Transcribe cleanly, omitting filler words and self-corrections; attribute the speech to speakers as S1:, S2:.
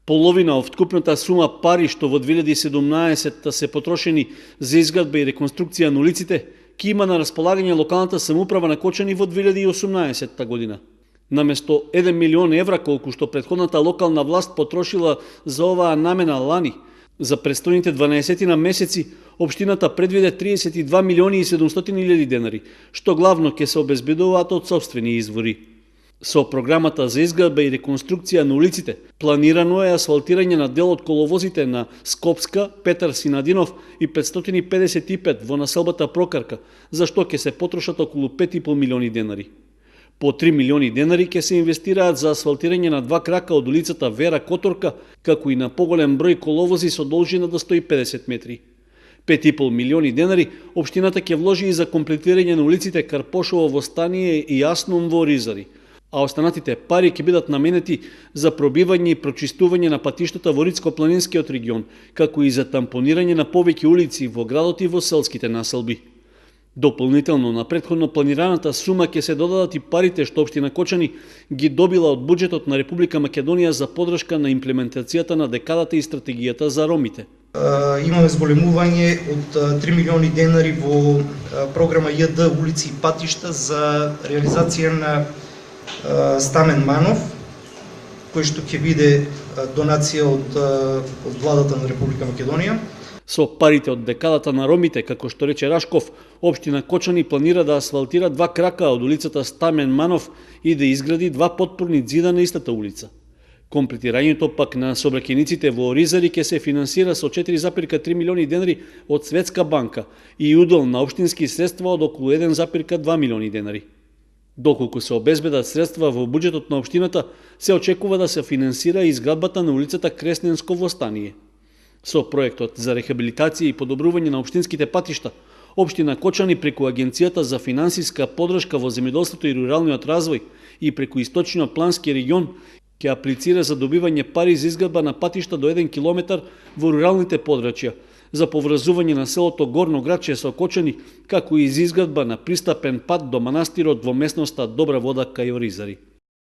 S1: Половина од вкупната сума пари што во 2017 се потрошени за изградба и реконструкција на улиците, ќе има на располагање локалната самоуправа на Кочани во 2018 година. Наместо 1 милион евра колку што претходната локална власт потрошила за оваа намена лани, за престојните 12 на месеци општината предвиде 32 милиони и 700 илјади денари, што главно ќе се обезбедуваат од сопствени извори. Со програмата за изградба и реконструкција на улиците, планирано е асфалтирање на дел од коловозите на Скопска, Петар Синадинов и 555 во населбата Прокарка, за што ќе се потрошат околу 5,5 милиони денари. По 3 милиони денари ќе се инвестираат за асфалтирање на 2 крака од улицата Вера Которка, како и на поголем број коловози со должина до 150 метри. 5,5 милиони денари општината ќе вложи и за комплетирање на улиците Карпошово во Стание и Јаснум во Ризари, а останатите пари ќе бидат наменети за пробивање и прочистување на патиштата во Рицко-планинскиот регион, како и за тампонирање на повеќе улици во градот и во селските населби. Дополнително на претходно планираната сума ќе се додадат и парите што општина Кочани ги добила од буџетот на Република Македонија за поддршка на имплементацијата на декадата и стратегијата за ромите.
S2: Имаме зголемување од 3 милиони денари во програма ЈД улици и патишта за реализација на Стамен Манов, кој што ќе биде донација од владата на Република Македонија.
S1: Со парите од декадата на ромите, како што рече Рашков, општина Кочани планира да асфалтира 2 крака од улицата Стамен Манов и да изгради 2 потпорни ѕида на истата улица. Комплетирањето пак на сообраќајниците во Ризари ќе се финансира со 4,3 милиони денари од Светска банка и удел на општински средства од околу 1,2 милиони денари. Доколку се обезбедат средства во буџетот на општината, се очекува да се финансира изградбата на улицата Кресненско во Стание. Со проектот за рехабилитација и подобрување на општинските патишта, општина Кочани преку Агенцијата за финансиска поддршка во земјоделството и руралниот развој и преку Источниот плански регион ќе аплицира за добивање пари за изградба на патишта до 1 километар во руралните подрачја, за поврзување на селото Горно Градче со Кочани, како и за изградба на пристапен пат до манастирот во местноста Добра вода кај Оризари.